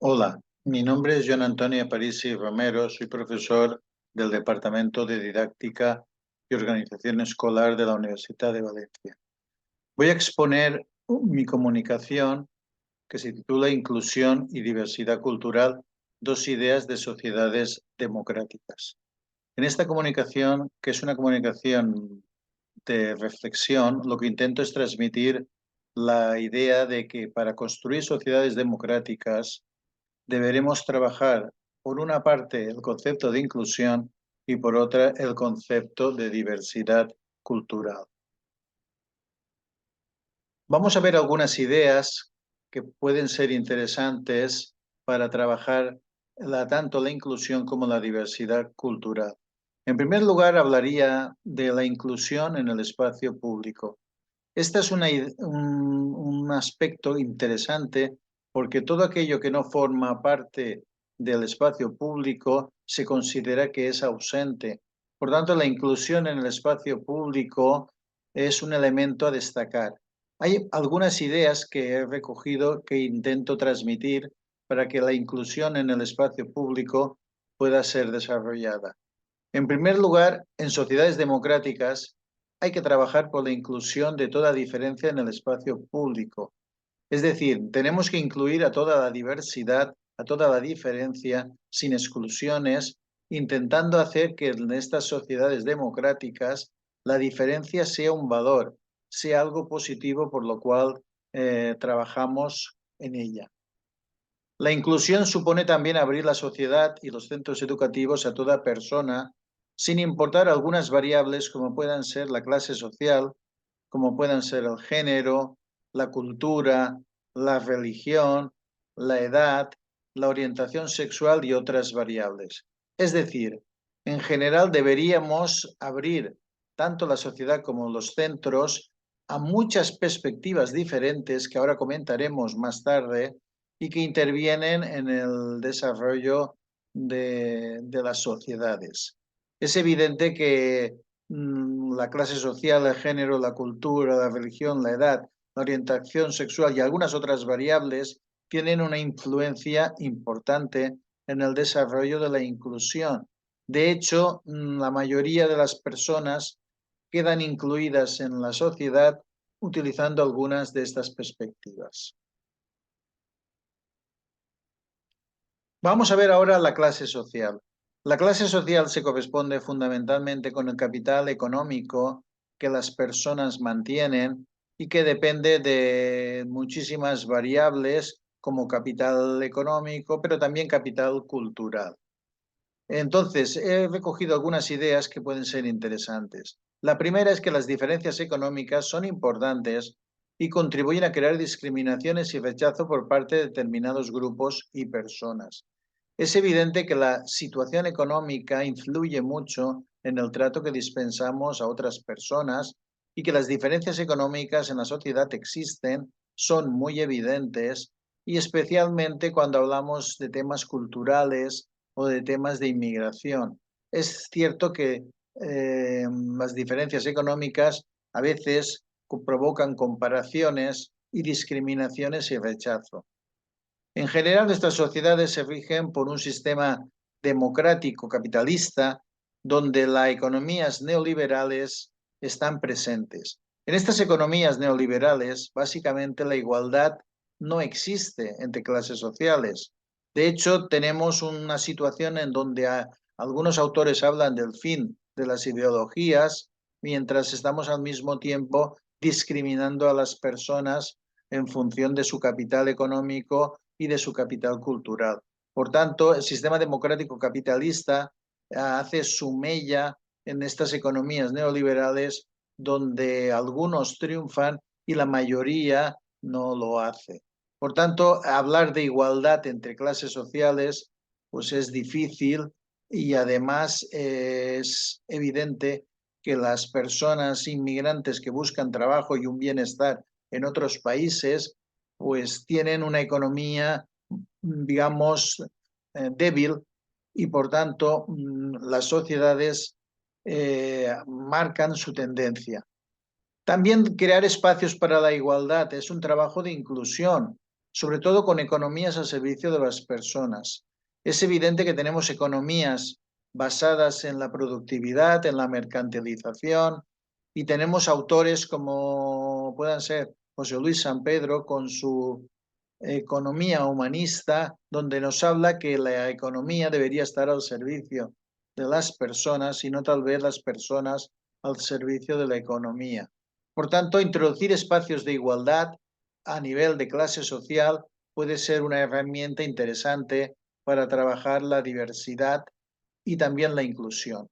Hola, mi nombre es Joan Antonio Aparici Romero, soy profesor del Departamento de Didáctica y Organización Escolar de la Universidad de Valencia. Voy a exponer mi comunicación que se titula Inclusión y Diversidad Cultural, dos ideas de sociedades democráticas. En esta comunicación, que es una comunicación de reflexión, lo que intento es transmitir la idea de que para construir sociedades democráticas deberemos trabajar, por una parte, el concepto de inclusión y por otra, el concepto de diversidad cultural. Vamos a ver algunas ideas que pueden ser interesantes para trabajar tanto la inclusión como la diversidad cultural. En primer lugar, hablaría de la inclusión en el espacio público. Este es un aspecto interesante porque todo aquello que no forma parte del espacio público se considera que es ausente. Por tanto, la inclusión en el espacio público es un elemento a destacar. Hay algunas ideas que he recogido que intento transmitir para que la inclusión en el espacio público pueda ser desarrollada. En primer lugar, en sociedades democráticas hay que trabajar por la inclusión de toda diferencia en el espacio público. Es decir, tenemos que incluir a toda la diversidad, a toda la diferencia, sin exclusiones, intentando hacer que en estas sociedades democráticas la diferencia sea un valor, sea algo positivo por lo cual trabajamos en ella. La inclusión supone también abrir la sociedad y los centros educativos a toda persona, sin importar algunas variables como puedan ser la clase social, como puedan ser el género, la cultura, la religión, la edad, la orientación sexual y otras variables. Es decir, en general deberíamos abrir tanto la sociedad como los centros a muchas perspectivas diferentes que ahora comentaremos más tarde y que intervienen en el desarrollo de las sociedades. Es evidente que la clase social, el género, la cultura, la religión, la edad, la orientación sexual y algunas otras variables tienen una influencia importante en el desarrollo de la inclusión. De hecho, la mayoría de las personas quedan incluidas en la sociedad utilizando algunas de estas perspectivas. Vamos a ver ahora la clase social. La clase social se corresponde fundamentalmente con el capital económico que las personas mantienen y que depende de muchísimas variables como capital económico, pero también capital cultural. Entonces, he recogido algunas ideas que pueden ser interesantes. La primera es que las diferencias económicas son importantes y contribuyen a crear discriminaciones y rechazo por parte de determinados grupos y personas. Es evidente que la situación económica influye mucho en el trato que dispensamos a otras personas y que las diferencias económicas en la sociedad existen, son muy evidentes y especialmente cuando hablamos de temas culturales o de temas de inmigración. Es cierto que las diferencias económicas a veces provocan comparaciones y discriminaciones y rechazo. En general, nuestras sociedades se rigen por un sistema democrático capitalista donde las economías neoliberales están presentes. En estas economías neoliberales, básicamente la igualdad no existe entre clases sociales. De hecho, tenemos una situación en donde algunos autores hablan del fin de las ideologías, mientras estamos al mismo tiempo discriminando a las personas en función de su capital económico y de su capital cultural. Por tanto, el sistema democrático capitalista hace su mella en estas economías neoliberales donde algunos triunfan y la mayoría no lo hace. Por tanto, hablar de igualdad entre clases sociales pues es difícil y además es evidente que las personas inmigrantes que buscan trabajo y un bienestar en otros países pues tienen una economía, digamos, débil y por tanto las sociedades marcan su tendencia. También crear espacios para la igualdad es un trabajo de inclusión, sobre todo con economías al servicio de las personas. Es evidente que tenemos economías basadas en la productividad, en la mercantilización, y tenemos autores como puedan ser José Luis San Pedro con su economía humanista, donde nos habla que la economía debería estar al servicio de las personas y no tal vez las personas al servicio de la economía. Por tanto, introducir espacios de igualdad a nivel de clase social puede ser una herramienta interesante para trabajar la diversidad y también la inclusión.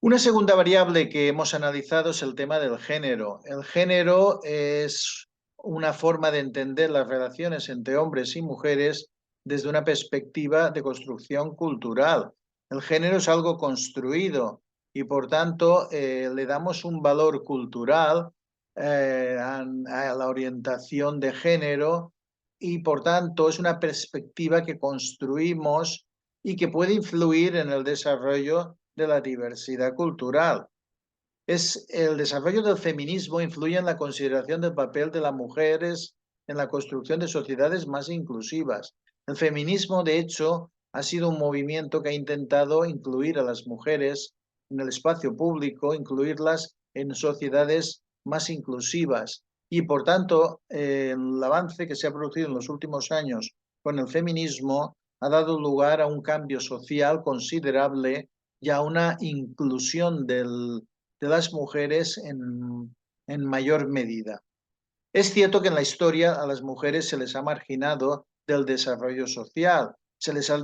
Una segunda variable que hemos analizado es el tema del género. El género es una forma de entender las relaciones entre hombres y mujeres desde una perspectiva de construcción cultural. El género es algo construido y por tanto le damos un valor cultural a la orientación de género y por tanto es una perspectiva que construimos y que puede influir en el desarrollo de la diversidad cultural. El desarrollo del feminismo influye en la consideración del papel de las mujeres en la construcción de sociedades más inclusivas. El feminismo, de hecho, ha sido un movimiento que ha intentado incluir a las mujeres en el espacio público, incluirlas en sociedades más inclusivas. Y por tanto, el avance que se ha producido en los últimos años con el feminismo ha dado lugar a un cambio social considerable y a una inclusión de las mujeres en mayor medida. Es cierto que en la historia a las mujeres se les ha marginado del desarrollo social, se les ha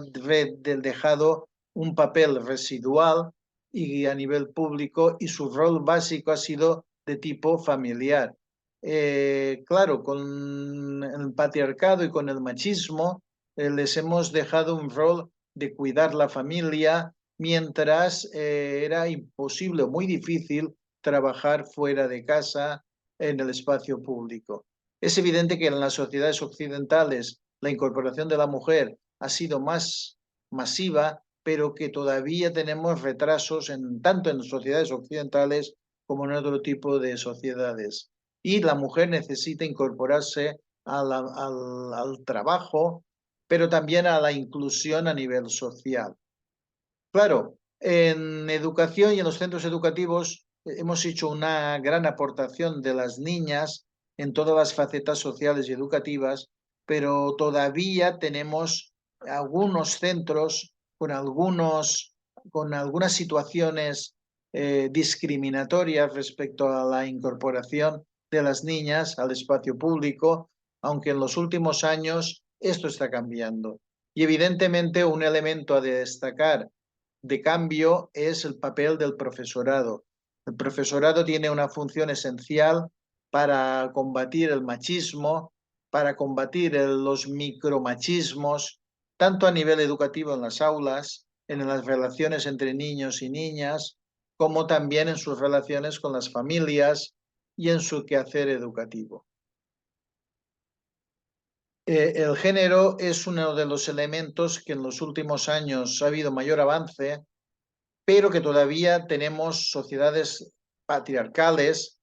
dejado un papel residual y a nivel público y su rol básico ha sido de tipo familiar. Claro, con el patriarcado y con el machismo les hemos dejado un rol de cuidar la familia mientras era imposible, muy difícil trabajar fuera de casa en el espacio público. Es evidente que en las sociedades occidentales la incorporación de la mujer ha sido más masiva, pero que todavía tenemos retrasos tanto en sociedades occidentales como en otro tipo de sociedades. Y la mujer necesita incorporarse al trabajo, pero también a la inclusión a nivel social. Claro, en educación y en los centros educativos hemos hecho una gran aportación de las niñas en todas las facetas sociales y educativas, pero todavía tenemos algunos centros con algunas situaciones discriminatorias respecto a la incorporación de las niñas al espacio público, aunque en los últimos años esto está cambiando. Y evidentemente un elemento a destacar de cambio es el papel del profesorado. El profesorado tiene una función esencial para combatir el machismo, para combatir los micromachismos, tanto a nivel educativo en las aulas, en las relaciones entre niños y niñas, como también en sus relaciones con las familias y en su quehacer educativo. El género es uno de los elementos que en los últimos años ha habido mayor avance, pero que todavía tenemos sociedades patriarcales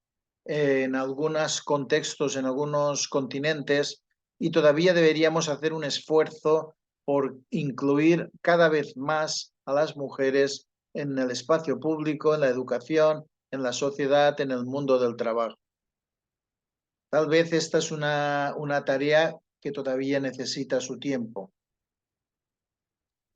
en algunos contextos, en algunos continentes, y todavía deberíamos hacer un esfuerzo por incluir cada vez más a las mujeres en el espacio público, en la educación, en la sociedad, en el mundo del trabajo. Tal vez esta es una tarea que todavía necesita su tiempo.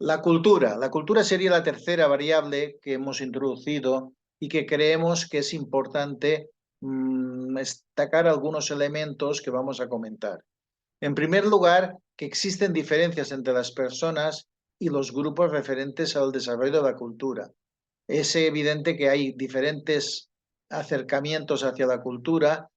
La cultura. La cultura sería la tercera variable que hemos introducido y que creemos que es importante destacar algunos elementos que vamos a comentar. En primer lugar, que existen diferencias entre las personas y los grupos referentes al desarrollo de la cultura. Es evidente que hay diferentes acercamientos hacia la cultura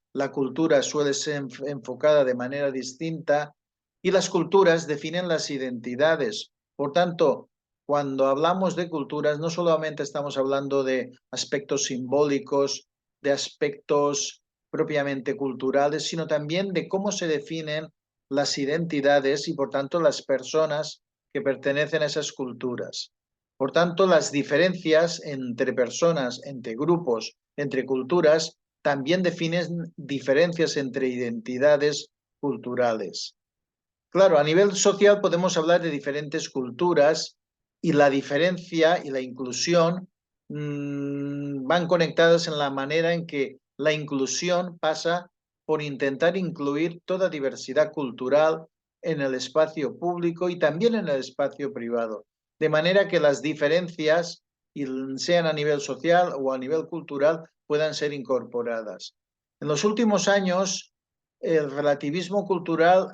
suele ser enfocada de manera distinta y las culturas definen las identidades. Por tanto, cuando hablamos de culturas, no solamente estamos hablando de aspectos simbólicos, de aspectos propiamente culturales, sino también de cómo se definen las identidades y, por tanto, las personas que pertenecen a esas culturas. Por tanto, las diferencias entre personas, entre grupos, entre culturas, también definen diferencias entre identidades culturales. Claro, a nivel social podemos hablar de diferentes culturas y la diferencia y la inclusión van conectadas en la manera en que la inclusión pasa por intentar incluir toda diversidad cultural en el espacio público y también en el espacio privado. De manera que las diferencias, sean a nivel social o a nivel cultural, puedan ser incorporadas. En los últimos años, el relativismo cultural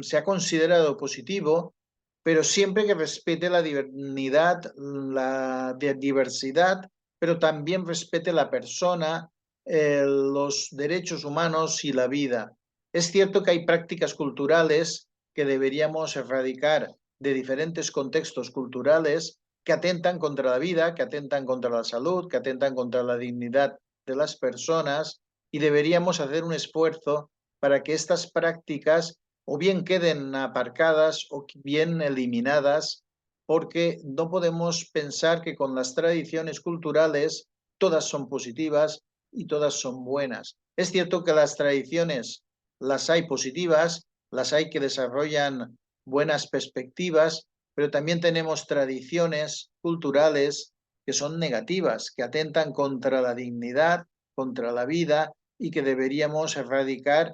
se ha considerado positivo, pero siempre que respete la dignidad, la diversidad, pero también respete la persona, los derechos humanos y la vida. Es cierto que hay prácticas culturales que deberíamos erradicar de diferentes contextos culturales que atentan contra la vida, que atentan contra la salud, que atentan contra la dignidad de las personas, y deberíamos hacer un esfuerzo para que estas prácticas o bien queden aparcadas o bien eliminadas, porque no podemos pensar que con las tradiciones culturales todas son positivas y todas son buenas. Es cierto que las tradiciones las hay positivas, las hay que desarrollan buenas perspectivas, pero también tenemos tradiciones culturales que son negativas, que atentan contra la dignidad, contra la vida y que deberíamos erradicar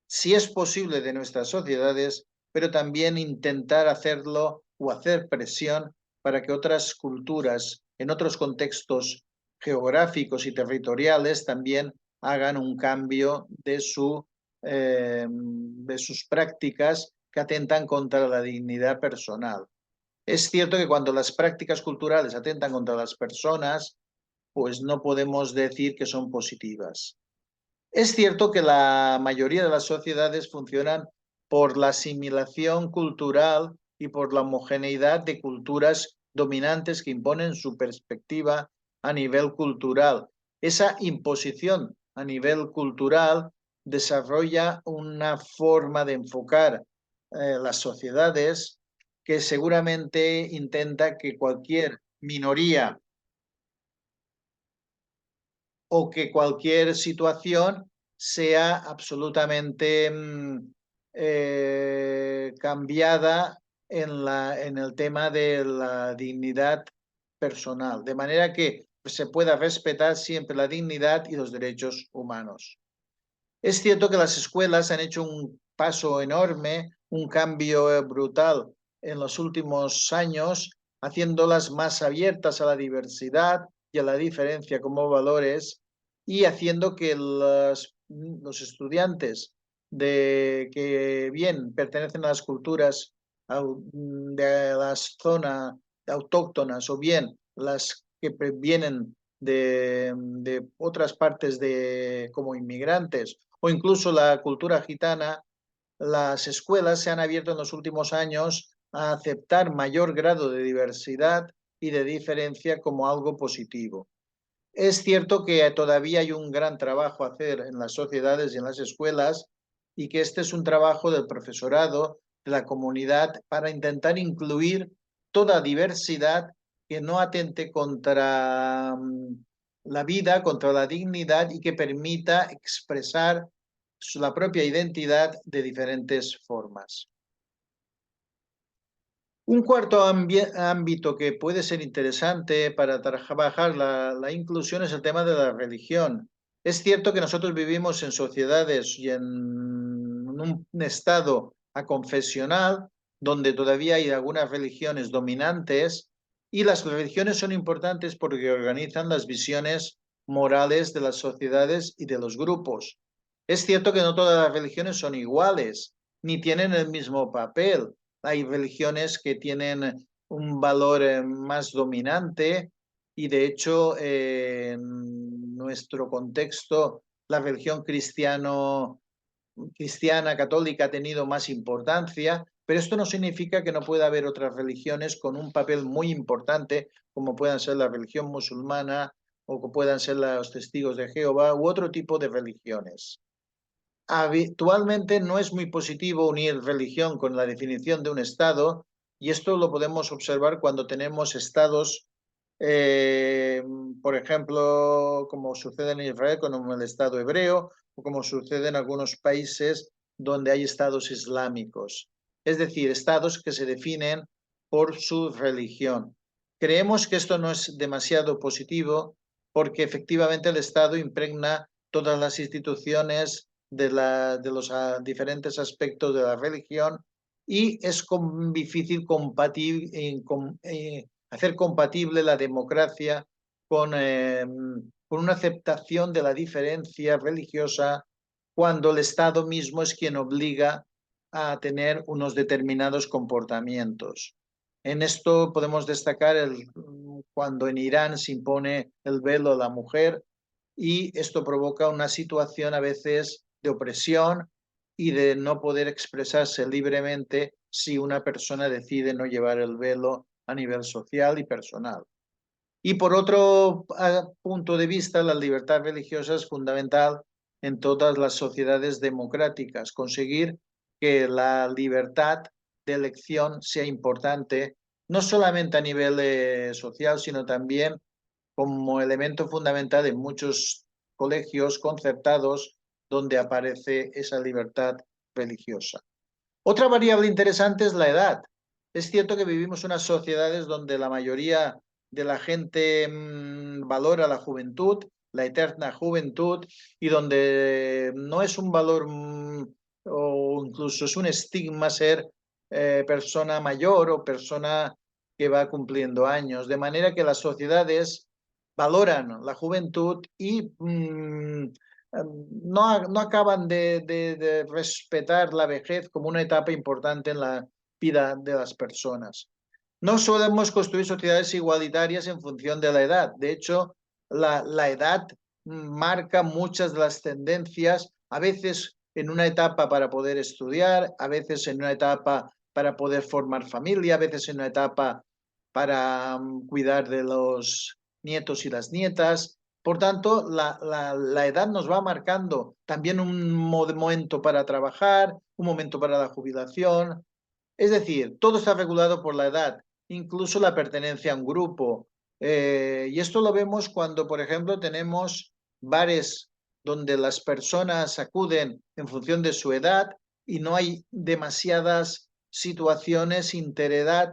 si es posible de nuestras sociedades, pero también intentar hacerlo o hacer presión para que otras culturas en otros contextos geográficos y territoriales también hagan un cambio de sus prácticas que atentan contra la dignidad personal. Es cierto que cuando las prácticas culturales atentan contra las personas, pues no podemos decir que son positivas. Es cierto que la mayoría de las sociedades funcionan por la asimilación cultural y por la homogeneidad de culturas dominantes que imponen su perspectiva a nivel cultural. Esa imposición a nivel cultural desarrolla una forma de enfocar las sociedades que seguramente intenta que cualquier minoría o que cualquier situación sea absolutamente cambiada en el tema de la dignidad personal, de manera que se pueda respetar siempre la dignidad y los derechos humanos. Es cierto que las escuelas han hecho un paso enorme, un cambio brutal en los últimos años, haciéndolas más abiertas a la diversidad y a la diferencia como valores y haciendo que los estudiantes que bien pertenecen a las culturas de las zonas autóctonas o bien las que vienen de otras partes como inmigrantes o incluso la cultura gitana, las escuelas se han abierto en los últimos años a aceptar mayor grado de diversidad y de diferencia como algo positivo. Es cierto que todavía hay un gran trabajo a hacer en las sociedades y en las escuelas y que este es un trabajo del profesorado, de la comunidad, para intentar incluir toda diversidad que no atente contra la vida, contra la dignidad y que permita expresar la propia identidad de diferentes formas. Un cuarto ámbito que puede ser interesante para trabajar la inclusión es el tema de la religión. Es cierto que nosotros vivimos en sociedades y en un estado aconfesional donde todavía hay algunas religiones dominantes y las religiones son importantes porque organizan las visiones morales de las sociedades y de los grupos. Es cierto que no todas las religiones son iguales ni tienen el mismo papel. Hay religiones que tienen un valor más dominante y de hecho en nuestro contexto la religión cristiana católica ha tenido más importancia, pero esto no significa que no pueda haber otras religiones con un papel muy importante como puedan ser la religión musulmana o que puedan ser los testigos de Jehová u otro tipo de religiones. Habitualmente no es muy positivo unir religión con la definición de un Estado, Y esto lo podemos observar cuando tenemos estados, por ejemplo, como sucede en Israel con el Estado hebreo, o como sucede en algunos países donde hay estados islámicos. Es decir, estados que se definen por su religión. Creemos que esto no es demasiado positivo porque efectivamente el Estado impregna todas las instituciones de los diferentes aspectos de la religión y es difícil hacer compatible la democracia con una aceptación de la diferencia religiosa cuando el Estado mismo es quien obliga a tener unos determinados comportamientos. En esto podemos destacar cuando en Irán se impone el velo a la mujer y esto provoca una situación a veces de opresión y de no poder expresarse libremente si una persona decide no llevar el velo a nivel social y personal. Y por otro punto de vista, la libertad religiosa es fundamental en todas las sociedades democráticas. Conseguir que la libertad de elección sea importante, no solamente a nivel social, sino también como elemento fundamental en muchos colegios concertados donde aparece esa libertad religiosa. Otra variable interesante es la edad. Es cierto que vivimos unas sociedades donde la mayoría de la gente valora la juventud, la eterna juventud, y donde no es un valor o incluso es un estigma ser persona mayor o persona que va cumpliendo años. De manera que las sociedades valoran la juventud y no acaban de respetar la vejez como una etapa importante en la vida de las personas. No solemos construir sociedades igualitarias en función de la edad. De hecho, la edad marca muchas de las tendencias, a veces en una etapa para poder estudiar, a veces en una etapa para poder formar familia, a veces en una etapa para cuidar de los nietos y las nietas. Por tanto, la edad nos va marcando también un momento para trabajar, un momento para la jubilación. Es decir, todo está regulado por la edad, incluso la pertenencia a un grupo. Y esto lo vemos cuando, por ejemplo, tenemos bares donde las personas acuden en función de su edad y no hay demasiadas situaciones interedad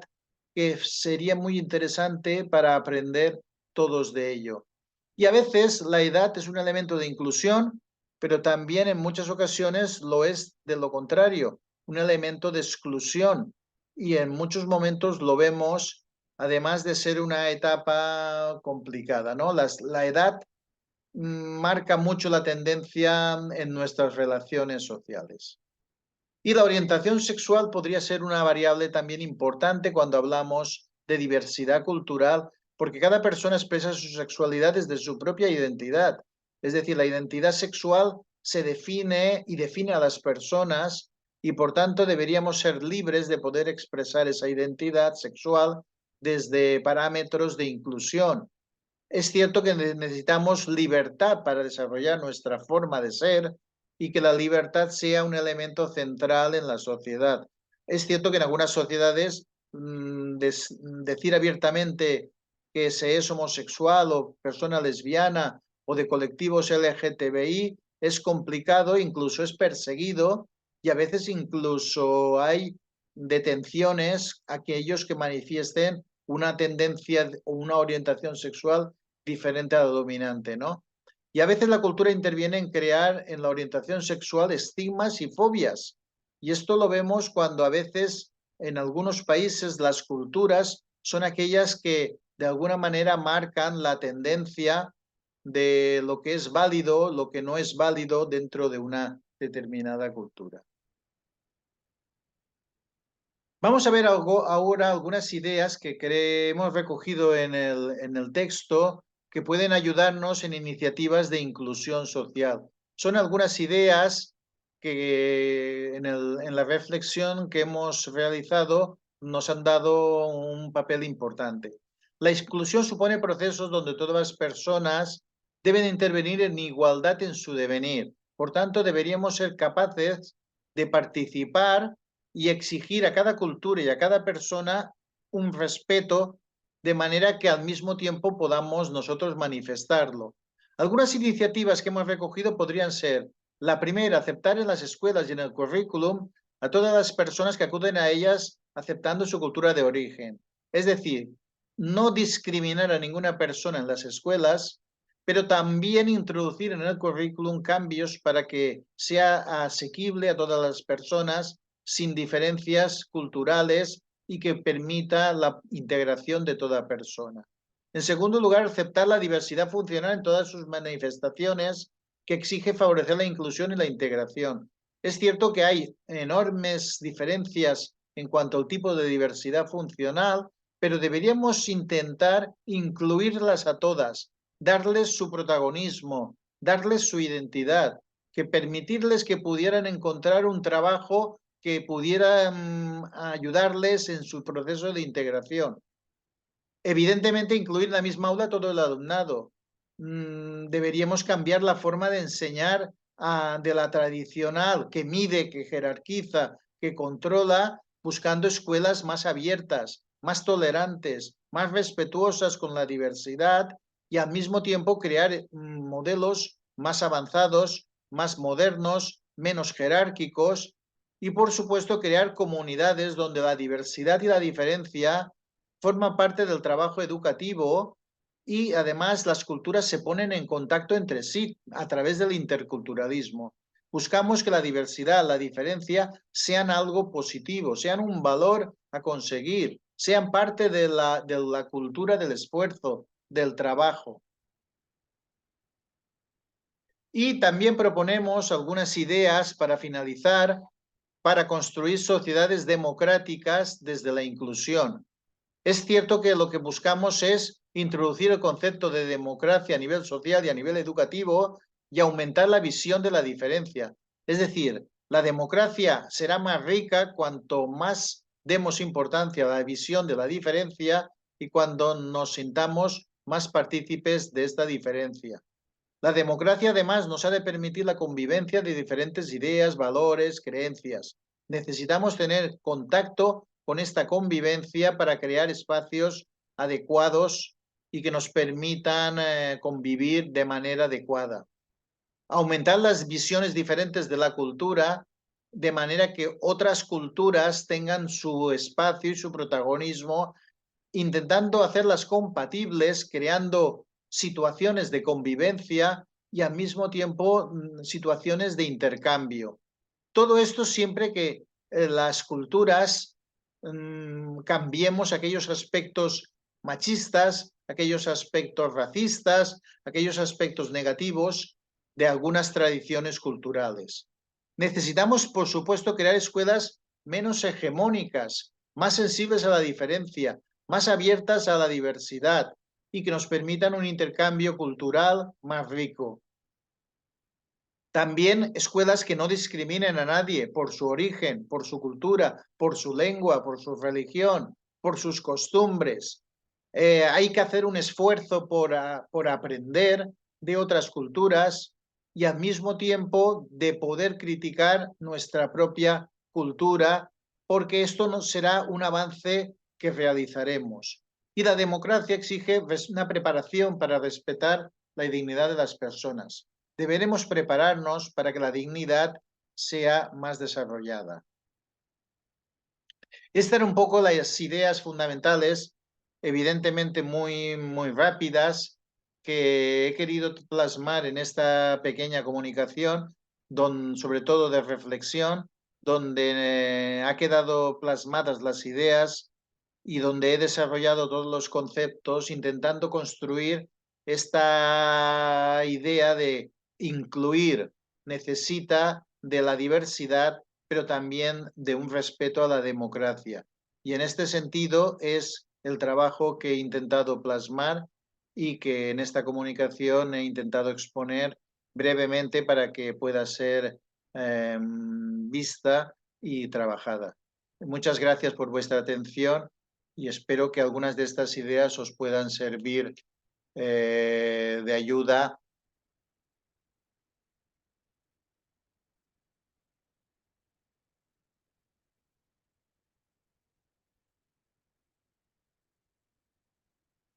que sería muy interesante para aprender todos de ello. Y a veces la edad es un elemento de inclusión, pero también en muchas ocasiones lo es de lo contrario, un elemento de exclusión. Y en muchos momentos lo vemos, además de ser una etapa complicada, ¿no? La edad marca mucho la tendencia en nuestras relaciones sociales. Y la orientación sexual podría ser una variable también importante cuando hablamos de diversidad cultural, porque cada persona expresa su sexualidad desde su propia identidad. Es decir, la identidad sexual se define y define a las personas y por tanto deberíamos ser libres de poder expresar esa identidad sexual desde parámetros de inclusión. Es cierto que necesitamos libertad para desarrollar nuestra forma de ser y que la libertad sea un elemento central en la sociedad. Es cierto que en algunas sociedades decir abiertamente que se es homosexual o persona lesbiana o de colectivos LGTBI es complicado, incluso es perseguido y a veces incluso hay detenciones a aquellos que manifiesten una tendencia o una orientación sexual diferente a la dominante, ¿no? Y a veces la cultura interviene en crear en la orientación sexual estigmas y fobias. Y esto lo vemos cuando a veces en algunos países las culturas son aquellas que de alguna manera marcan la tendencia de lo que es válido, lo que no es válido dentro de una determinada cultura. Vamos a ver ahora algunas ideas que hemos recogido en el texto que pueden ayudarnos en iniciativas de inclusión social. Son algunas ideas que en la reflexión que hemos realizado nos han dado un papel importante. La inclusión supone procesos donde todas las personas deben intervenir en igualdad en su devenir. Por tanto, deberíamos ser capaces de participar y exigir a cada cultura y a cada persona un respeto de manera que al mismo tiempo podamos nosotros manifestarlo. Algunas iniciativas que hemos recogido podrían ser: la primera, aceptar en las escuelas y en el currículum a todas las personas que acuden a ellas aceptando su cultura de origen. Es decir, no discriminar a ninguna persona en las escuelas, pero también introducir en el currículum cambios para que sea asequible a todas las personas sin diferencias culturales y que permita la integración de toda persona. En segundo lugar, aceptar la diversidad funcional en todas sus manifestaciones, que exige favorecer la inclusión y la integración. Es cierto que hay enormes diferencias en cuanto al tipo de diversidad funcional, pero deberíamos intentar incluirlas a todas, darles su protagonismo, darles su identidad, que permitirles que pudieran encontrar un trabajo que pudiera ayudarles en su proceso de integración. Evidentemente, incluir en la misma aula todo el alumnado. Deberíamos cambiar la forma de enseñar de la tradicional, que mide, que jerarquiza, que controla, buscando escuelas más abiertas, más tolerantes, más respetuosas con la diversidad y al mismo tiempo crear modelos más avanzados, más modernos, menos jerárquicos y, por supuesto, crear comunidades donde la diversidad y la diferencia forma parte del trabajo educativo y además las culturas se ponen en contacto entre sí a través del interculturalismo. Buscamos que la diversidad, la diferencia sean algo positivo, sean un valor a conseguir, sean parte de la cultura del esfuerzo, del trabajo. Y también proponemos algunas ideas para finalizar, para construir sociedades democráticas desde la inclusión. Es cierto que lo que buscamos es introducir el concepto de democracia a nivel social y a nivel educativo y aumentar la visión de la diferencia. Es decir, la democracia será más rica cuanto más demos importancia a la visión de la diferencia y cuando nos sintamos más partícipes de esta diferencia. La democracia además nos ha de permitir la convivencia de diferentes ideas, valores, creencias. Necesitamos tener contacto con esta convivencia para crear espacios adecuados y que nos permitan convivir de manera adecuada. Aumentar las visiones diferentes de la cultura de manera que otras culturas tengan su espacio y su protagonismo, intentando hacerlas compatibles, creando situaciones de convivencia y al mismo tiempo situaciones de intercambio. Todo esto siempre que las culturas cambiemos aquellos aspectos machistas, aquellos aspectos racistas, aquellos aspectos negativos de algunas tradiciones culturales. Necesitamos, por supuesto, crear escuelas menos hegemónicas, más sensibles a la diferencia, más abiertas a la diversidad y que nos permitan un intercambio cultural más rico. También escuelas que no discriminen a nadie por su origen, por su cultura, por su lengua, por su religión, por sus costumbres. Hay que hacer un esfuerzo por aprender de otras culturas y al mismo tiempo de poder criticar nuestra propia cultura, porque esto no será un avance que realizaremos. Y la democracia exige una preparación para respetar la dignidad de las personas. Deberemos prepararnos para que la dignidad sea más desarrollada. Estas eran un poco las ideas fundamentales, evidentemente muy rápidas, que he querido plasmar en esta pequeña comunicación, sobre todo de reflexión, donde ha quedado plasmadas las ideas y donde he desarrollado todos los conceptos intentando construir esta idea de incluir, necesita de la diversidad, pero también de un respeto a la democracia. Y en este sentido es el trabajo que he intentado plasmar y que en esta comunicación he intentado exponer brevemente para que pueda ser vista y trabajada. Muchas gracias por vuestra atención y espero que algunas de estas ideas os puedan servir de ayuda